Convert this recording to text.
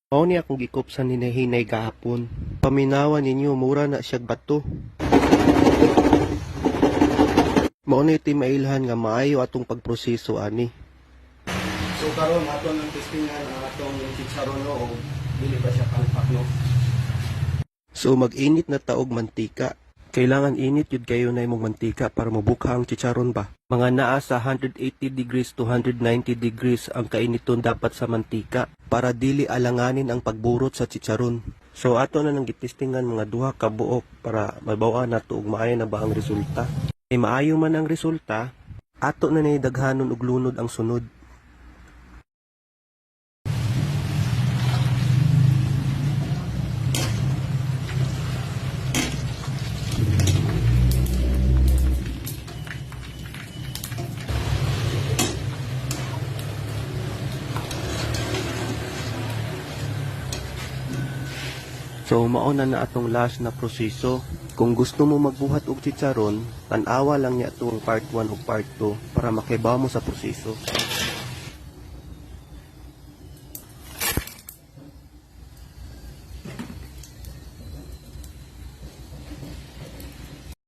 Mao ni akong gikop sa ninahinay gahapon. Paminawan ninyo mura na siya bato. Mao ni ti mailhan nga maayo atong pagproseso ani. So karon ato nang testingan ang atong chicharon no o dili ba siya palpak no. So mag-init na taog mantika. Kailangan init yun kayo na imong mantika para mabukha ang chicharon ba. Mga naa sa 180 degrees to 190 degrees ang kainiton dapat sa mantika para dili alanganin ang pagburot sa chicharon. So ato na nang gitistingan mga duha ka buok para mabawa na to ug maayo na ba ang resulta. Kay maayo man ang resulta, ato na ni daghanon og lunod ang sunod. So mauna na atong last na proseso. Kung gusto mo magbuhat og chicharon, tan-awa lang niya itong part 1 o part 2 para makibaw mo sa proseso.